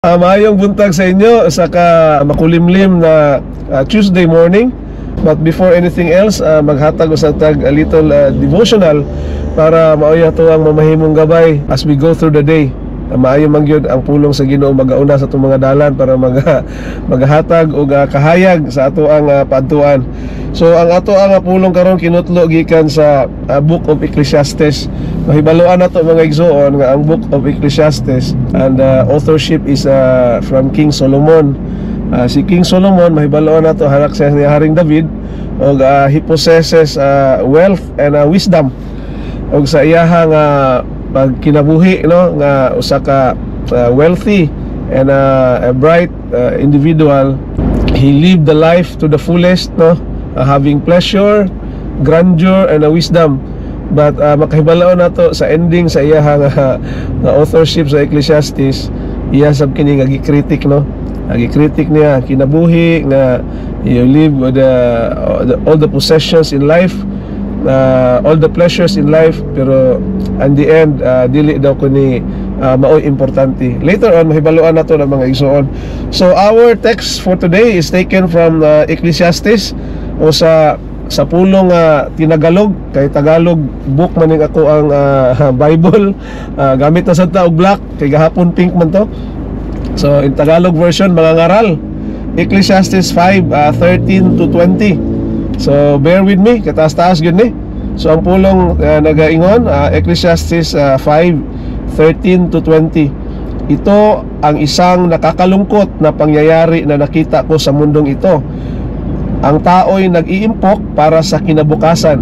Maayong buntag sa inyo sa makulimlim na Tuesday morning. But before anything else, maghatag sa tag a little devotional para maoya to ang mamahimong gabay as we go through the day. Maayo man gyud ang pulong sa Ginoo magauna sa itong mga dalan para maghatag og kahayag sa ato ang paadtuan. So ang ato ang pulong karon kinutlo gikan sa Book of Ecclesiastes. Mahibaloan nato mga igsoon nga ang Book of Ecclesiastes and authorship is from King Solomon. Si King Solomon mahibaloan nato harak sa ni Haring David og he possesses wealth and wisdom. Og sa iyahang pag kinabuhi no nga usa ka wealthy and a bright individual, he lived the life to the fullest no, having pleasure, grandeur and wisdom. But makahibalaon nato sa ending sa iyahang authorship sa Ecclesiastes, iya sab kini nga gikritik no, gikritik niya kinabuhi nga you live with all the possessions in life, all the pleasures in life, pero in the end dili daw kuni maoy importante. Later on mahibaluan nato ng mga igsoon. So our text for today is taken from Ecclesiastes o sa pulong tinagalog, kay Tagalog book man ning ako ang Bible, gamit na sad ta og black kay gahapon pink man to. So in Tagalog version mga ngaral, Ecclesiastes 5:13 to 20. So bear with me, kataas-taas gyud ni. So ang pulong nagaingon, Ecclesiastes 5:13 to 20. Ito ang isang nakakalungkot na pangyayari na nakita ko sa mundong ito. Ang tao'y nag-iimpok para sa kinabukasan,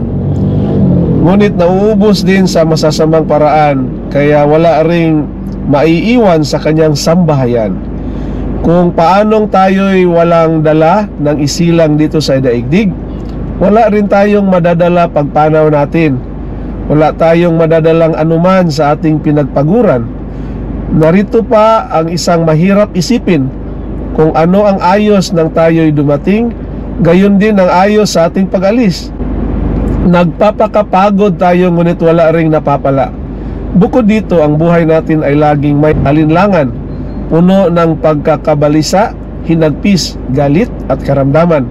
ngunit nauubos din sa masasamang paraan, kaya wala ring maiiwan sa kanyang sambahayan. Kung paanong tayo'y walang dala ng isilang dito sa daigdig, wala rin tayong madadala pagpanaw natin. Wala tayong madadalang anuman sa ating pinagpaguran. Narito pa ang isang mahirap isipin, kung ano ang ayos ng tayo'y dumating, gayon din ang ayos sa ating pag-alis. Nagpapakapagod tayo ngunit wala ring napapala. Bukod dito, ang buhay natin ay laging may alinlangan, puno ng pagkakabalisa, hinagpis, galit at karamdaman.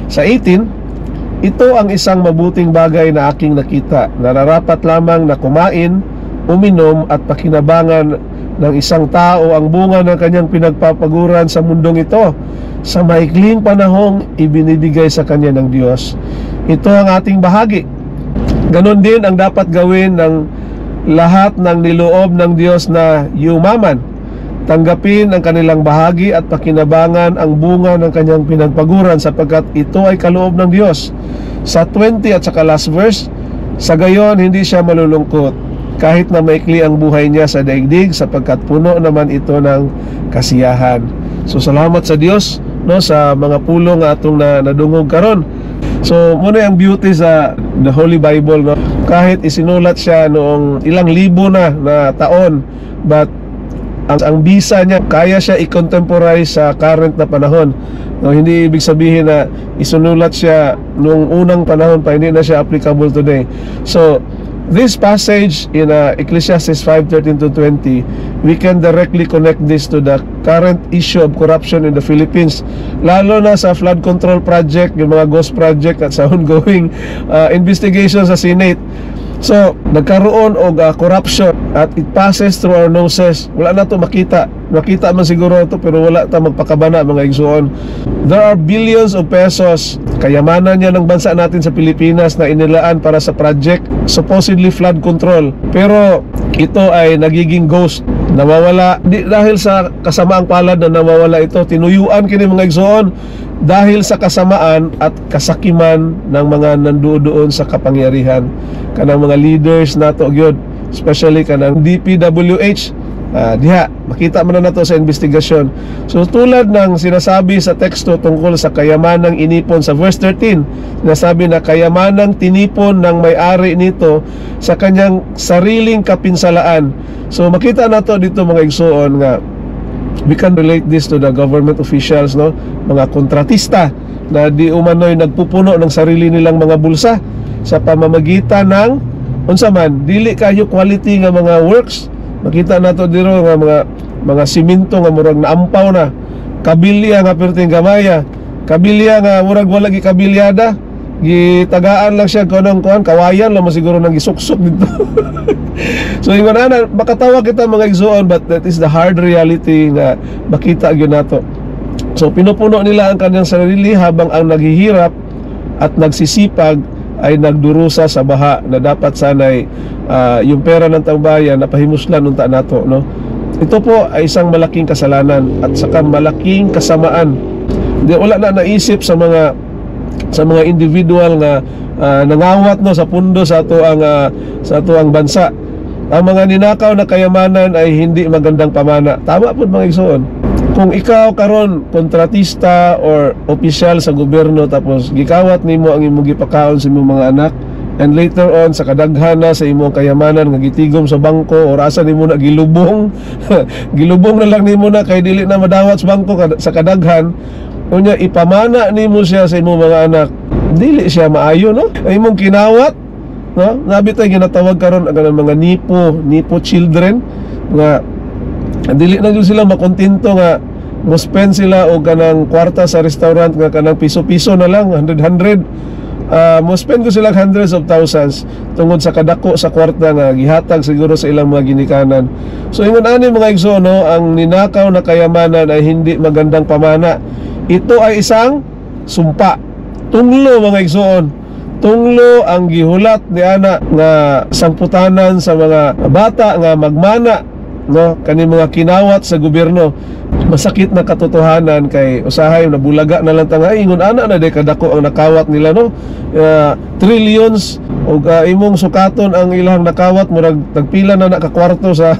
Sa 18, ito ang isang mabuting bagay na aking nakita, nararapat lamang na kumain, uminom at pakinabangan ng isang tao ang bunga ng kanyang pinagpapaguran sa mundong ito, sa maikling panahong ibinibigay sa kanya ng Diyos. Ito ang ating bahagi. Ganon din ang dapat gawin ng lahat ng niloob ng Diyos na yumaman. Tanggapin ang kanilang bahagi at pakinabangan ang bunga ng kanyang pinagpaguran, sapagkat ito ay kaloob ng Diyos. Sa 20 at saka last verse, sa gayon hindi siya malulungkot kahit na maikli ang buhay niya sa daigdig, sapagkat puno naman ito ng kasiyahan. So salamat sa Diyos no, sa mga pulong atong nadungog karon. So muna ang beauty sa the Holy Bible no, kahit isinulat siya noong ilang libo na taon, but ang bisa niya kaya siya i-contemporize sa current na panahon. No, hindi ibig sabihin na isunulat siya noong unang panahon pa, hindi na siya applicable today. So this passage in Ecclesiastes 5:13 to 20, we can directly connect this to the current issue of corruption in the Philippines, lalo na sa flood control project, yung mga ghost project at sa ongoing investigation sa Senate. So nagkaroon og corruption at it passes through our noses. Wala na to makita man siguro to, pero wala ta magpakabana mga igsoon. There are billions of pesos kayamanan niya ng bansa natin sa Pilipinas na inilaan para sa project supposedly flood control, pero ito ay nagiging ghost, nawawala dahil sa kasamaang palad na nawawala ito. Tinuyuan kini mga igsoon dahil sa kasamaan at kasakiman ng mga nandoon sa kapangyarihan, kanang mga leaders nato gyud, especially kanang DPWH. Diha makita man na nato sa investigasyon. So tulad ng sinasabi sa teksto tungkol sa kayamanang inipon sa verse 13, sinasabi na kayamanang tinipon ng may-ari nito sa kanyang sariling kapinsalaan. So makita nato dito mga igsoon nga we can relate this to the government officials no, mga kontratista na di umano'y nagpupuno ng sarili nilang mga bulsa sa pamamagitan ng unsa man dili kayo quality nga mga works. Makita nato diro nga mga mga siminto nga murag naampaw na, kabilya nga perting gamaya, kabilya nga murag wala gi kabilyada, gitagaan lang siya kanang kuan kawayan lang masiguro nang gisuksok dito. So ingon ana makatawa kita mga igsoon, but that is the hard reality nga makita gyud nato. So pinupuno nila ang kanyang sarili habang ang naghihirap at nagsisipag ay nagdurusa sa baha na dapat sanay yung pera ng taong bayan napahimuslan unta nato, no? Ito po ay isang malaking kasalanan at saka malaking kasamaan. Di wala na naisip sa mga individual nga nangawat no sa pundo sa ato ang bansa. Ang mga ninakaw na kayamanan ay hindi magandang pamana. Tama po mga igsoon. Kung ikaw karon kontratista or opisyal sa gobyerno tapos gikawat nimo ang imong gipakaon sa imong mga anak, and later on sa kadaghan na sa imong kayamanan nga gitigom sa bangko or asa nimo na gilubong gilubong na lang nimo na kay dili na madawat sa bangko sa kadaghan, unya ipamana nimo siya sa imong mga anak, dili siya maayo, no? Ang imong kinawat, no? Nabi tay ginatawag karon ang mga nipo children nga dili na gyud sila makontento nga mo spend sila og kanang kwarta sa restaurant nga kanang piso-piso na lang, 100 mo spend ko sila hundreds of thousands tungod sa kadako sa kwarta nga gihatag siguro sa ilang mga ginikanan. So ingon ani mga igsoon, no, ang ninakaw na kayamanan ay hindi magandang pamana. Ito ay isang sumpa. Tunglo mga igsoon. Tunglo ang gihulat ni ana nga sangputanan sa mga bata nga magmana, no, kani mga kinawat sa gobyerno. Masakit na katotohanan kay usahay na bulaga na lang tanga ingon ana na day kadako ang nakawat nila, no, trillions og imong sukaton ang ilang nakawat murag tagpila na nakakwarto sa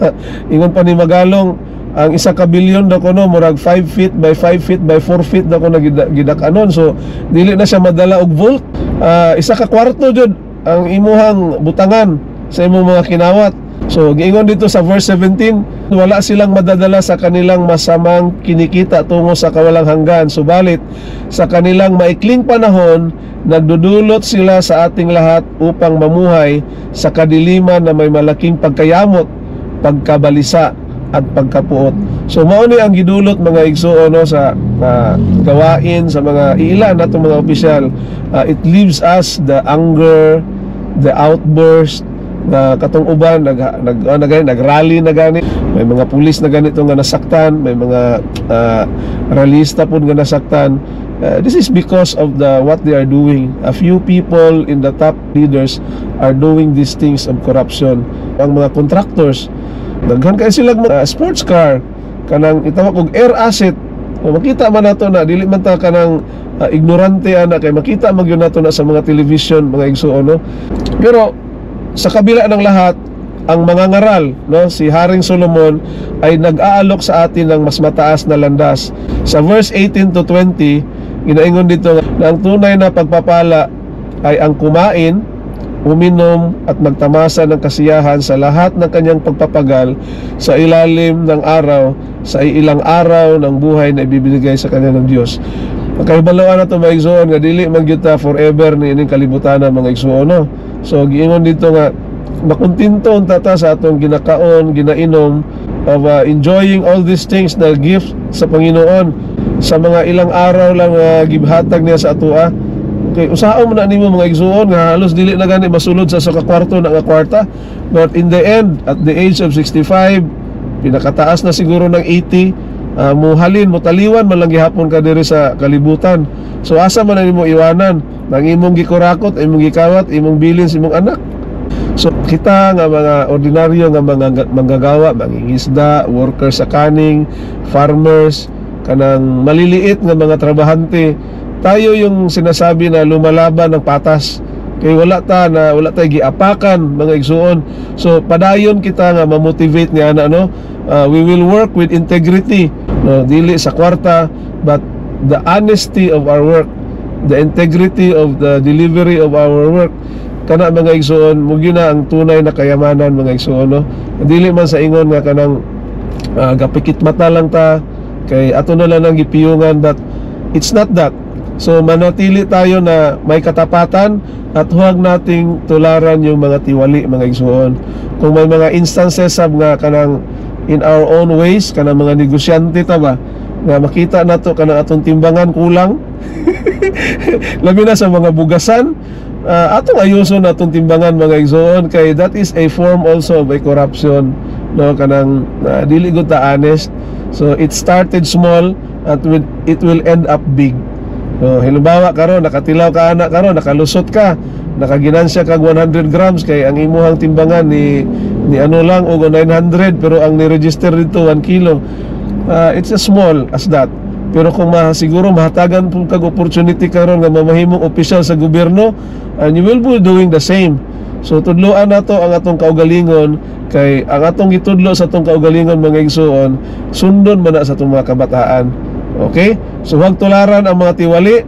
ingon pa ni Magalong ang 1 ka bilyon daw kuno murag 5 feet by 5 feet by 4 feet daw kuno gidakanon. So dili na siya madala og volt. 1 ka kwarto jud ang imuhang butangan sa imong mga kinawat. So giingon dito sa verse 17, wala silang madadala sa kanilang masamang kinikita tungo sa kawalang hanggan, subalit sa kanilang maikling panahon nagdudulot sila sa ating lahat upang mamuhay sa kadiliman na may malaking pagkayamot, pagkabalisa at pagkapuot. So mao ni ang gidulot mga igsoon, no, sa gawain sa mga ilan natong mga opisyal. It leaves us the anger, the outburst na katong uban nagrally na gani, may mga pulis na ganito nga nasaktan, may mga realista po nga nasaktan. This is because of what they are doing. A few people in the top leaders are doing these things of corruption. Ang mga contractors daghan kay sila sports car kanang itawag og air asset. Makita man nato na dili man ta kanang ignorante ana kay makita man gyud nato na sa mga television mga igsoon, no? Pero sa kabila ng lahat, ang mga ngaral, no, si Haring Solomon ay nag-aalok sa atin ng mas mataas na landas. Sa verse 18 to 20, inaingon dito na ang tunay na pagpapala ay ang kumain, uminom at magtamasa ng kasiyahan sa lahat ng kanyang pagpapagal sa ilalim ng araw, sa ilang araw ng buhay na ibibigay sa kanya ng Diyos. Magkahibalawan na ito mga igsoon nga dili magyuta forever ni ining kalibutan ng mga igsoon, no? So giingon dito nga makuntinto tata sa atong ginakaon, ginainom of enjoying all these things na gift sa Panginoon sa mga ilang araw lang gibhatag niya sa atua. Okay, usahaw mo na nimo mga igsoon nga halos dili na gani masulod sa kwarto na nga kwarta, but in the end at the age of 65 pinakataas na siguro ng 80, muhalin mo taliwan man lang gihapon ka diri sa kalibutan. So asa man nimo iwanan nang imong gikurakot, imong gikawat, imong bilin sa imong anak. So kita nga mga ordinaryo nga mga manggagawa, mangingisda, workers sa kaning, farmers, kanang maliliit nga mga trabahante, tayo yung sinasabi na lumalaban ng patas. Kay wala tayo giapakan mga igsuon. So padayon kita nga ma-motivate niya na, no, we will work with integrity, no, dili sa kwarta, but the honesty of our work, the integrity of the delivery of our work, kana mga igsuon mugyo na ang tunay na kayamanan mga igsuon, no. Dili man sa ingon nga kanang gapikit mata lang ta kay ato na lang ang gipiyungan, but it's not that. So manatili tayo na may katapatan at huwag nating tularan yung mga tiwali mga igsuon. Kung may mga instances nga kanang in our own ways, kanang mga negosyante ta ba, nga makita nato kanang atong timbangan kulang. Labi na sa mga bugasan, atong ayuson atong timbangan mga igsoon, kay that is a form also of a corruption, no, kanang dili gud ta honest. So it started small at it will end up big. So halimbawa karon nakatilaw ka ana, karon nakalusot ka, nakaginansya kag 100 grams, kay ang imuhang timbangan ni ano lang og 900, pero ang ni-register dito 1 kilo. It's as small as that. Pero kung siguro mahatagan po kag opportunity karon nga mamahimong opisyal sa gobyerno, and you will be doing the same. So tudloan nato ang atong kaugalingon, kay ang atong gitudlo sa atong kaugalingon mga igsoon, sundon man na sa atong mga kabataan. Okay? So huwag tularan ang mga tiwali,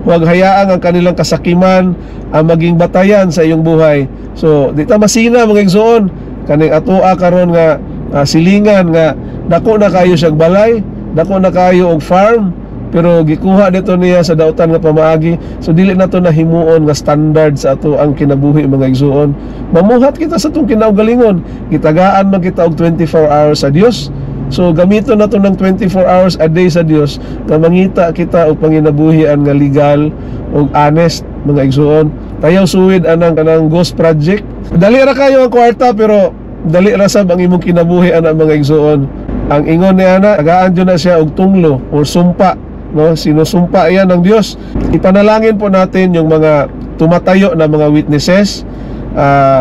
huwag hayaan ang kanilang kasakiman ang maging batayan sa iyong buhay. So di ta masina mga igsoon kaning atoa karon nga silingan nga dako na kayo siyang balay, dako na kayo og farm, pero gikuha dito niya sa dautan nga pamaagi. So dili na to nahimuon nga standard sa ato ang kinabuhi mga igsoon. Mamuhat kita sa itong kinaugalingon, gitagaan man kita og 24 hours sa Dios. So gamito na to ng 24 hours a day sa Dios nga mangita kita og panginabuhian nga legal og honest mga igsoon. Tayaw suwid anang kanang ghost project. Dali ra kayo ang kwarta, pero dali ra sab ang imong kinabuhi ana mga igsoon. Ang ingon ni ana, tagaan jud na siya og tunglo or sumpa, no? Sinusumpa yan ng Dios. Ipanalangin po natin yung mga tumatayo na mga witnesses,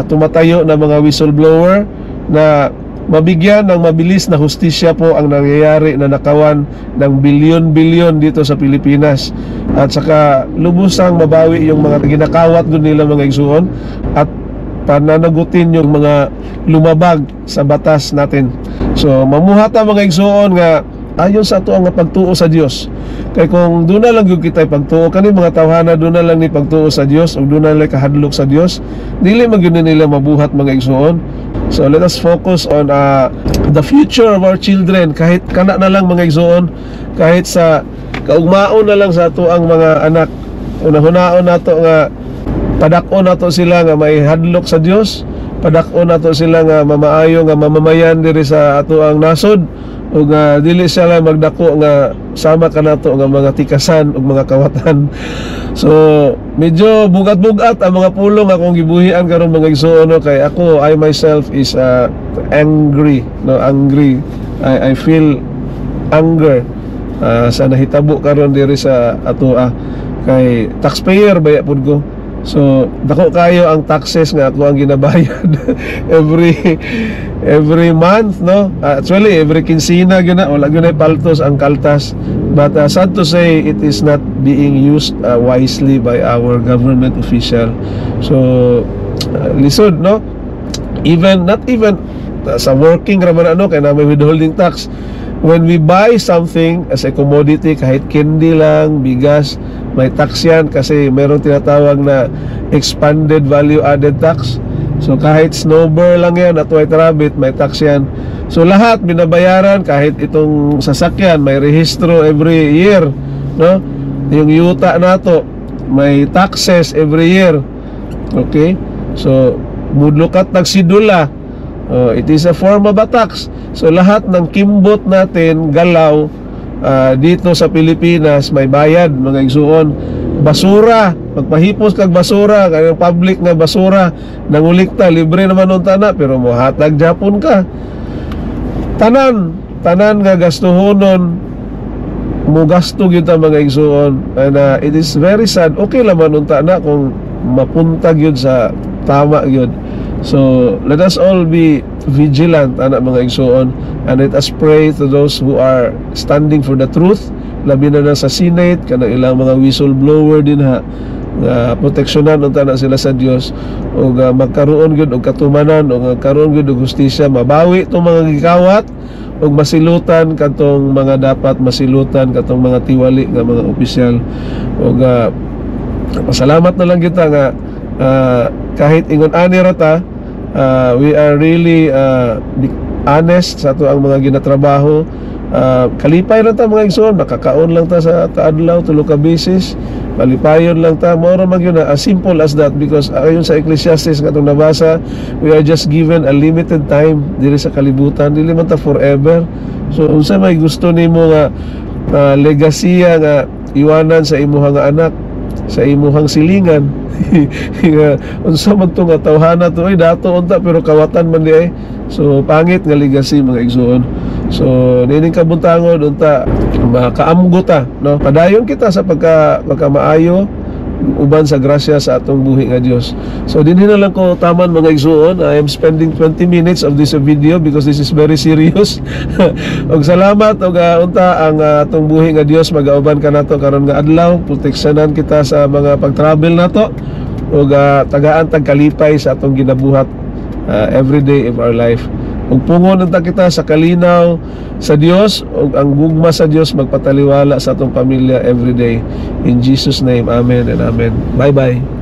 tumatayo na mga whistleblower, na mabigyan ng mabilis na hustisya po ang nangyayari na nakawan ng bilyon-bilyon dito sa Pilipinas, at saka lubusang mabawi yung mga ginakawat doon nila mga igsoon, at pananagutin yung mga lumabag sa batas natin. So mamuhata mga igsoon nga ayon sa ato ang pagtuo sa Dios. Kay kung doon na lang yung kita pagtuo, kani mga tawhana doon na lang ni pagtuo sa Dios, o doon na lang kahadlok sa Dios, dili man gyud nila mabuhat mga igsoon. So let us focus on the future of our children, kahit kana na lang mga igsoon, kahit sa kaugmaon na lang sa ato ang mga anak. Una-hunaon nato nga padakon nato sila nga may hadlok sa Dios, padakon nato sila nga mamaayo nga mamamayan diri sa ato ang nasod, ug dili sila magdako nga sama ka nato nga mga tikasan ug mga kawatan. So medyo bugat-bugat ang mga pulong akong gibuhian karon mga igsoon, no? Kay ako, I myself is angry, no, angry. I feel anger sa nahitabo karon diri sa ato kay taxpayer baya pud ko. So dako kayo ang taxes nga ako ang ginabayad every month, no? Actually every quincena gyud na, wala gyud na paltos ang kaltas. But sad to say, it is not being used wisely by our government official. So lisod, no? Not even sa working raman ano, kaya na may withholding tax. When we buy something as a commodity, kahit candy lang, bigas, may tax yan kasi mayroong tinatawag na expanded value added tax. So kahit snowbird lang yan at white rabbit, may tax yan. So lahat binabayaran, kahit itong sasakyan may rehistro every year, no? Yung yuta nato may taxes every year. Okay? So mudlukat nagsidula, it is a form of a tax. So lahat ng kimbot natin, galaw dito sa Pilipinas may bayad mga igsuon. Basura, magpahipos kag basura, kayong public nga basura, nangulikta, libre naman unta na, pero mohatag Japon ka. Tanan nga gastuhonon, mo gasto gyud ta mga igsuon. And it is very sad. Okay laman unta na kung mapunta gyud sa tama gyud. So let us all be vigilant anak mga igsuon, and let us pray to those who are standing for the truth, labi na sa Senate, kanang ilang mga whistleblower din ha, proteksyonan unta na sila sa Dios, o magkaroon gyud og katumanan, o magkaroon gyud og hustisya, mabawi tong mga gikawat, og masilutan katong mga dapat masilutan, katong mga tiwali nga mga opisyal. Og pasalamat na lang kita nga kahit ingon ani rata, we are really honest sa ato ang mga ginatrabaho, kalipay lang ta mga igsoon, makakaon lang ta sa kaadlaw tulo ka beses, malipayon lang ta, mao ra man yun, as simple as that, because ayon sa Ecclesiastes nga itong nabasa, we are just given a limited time diri sa kalibutan, dili man ta forever. So unsa may gusto nimo nga legasya nga iwanan sa imuhang anak, sa imuhang silingan, unsa man to nga tawhana to, ay dato unta pero kawatan man di ay. So pangit nga legacy mga igsoon. So nining kabuntangon unta makaamgo ta, no, padayon kita sa pagkamaayo uban sa grasya sa atong buhi nga Dios. So dinhi na lang ko taman mga igsoon. I am spending 20 minutes of this video because this is very serious. Og salamat og unta ang atong buhi nga Dios magauban ka nato karon nga adlaw, proteksyonan kita sa mga pag-travel nato og tagaan tag kalipay sa atong ginabuhat every day of our life. Ug pungon unta kita sa kalinaw sa Dios, ug ang gugma sa Dios magpataliwala sa atong pamilya every day. In Jesus name, amen and amen. Bye bye.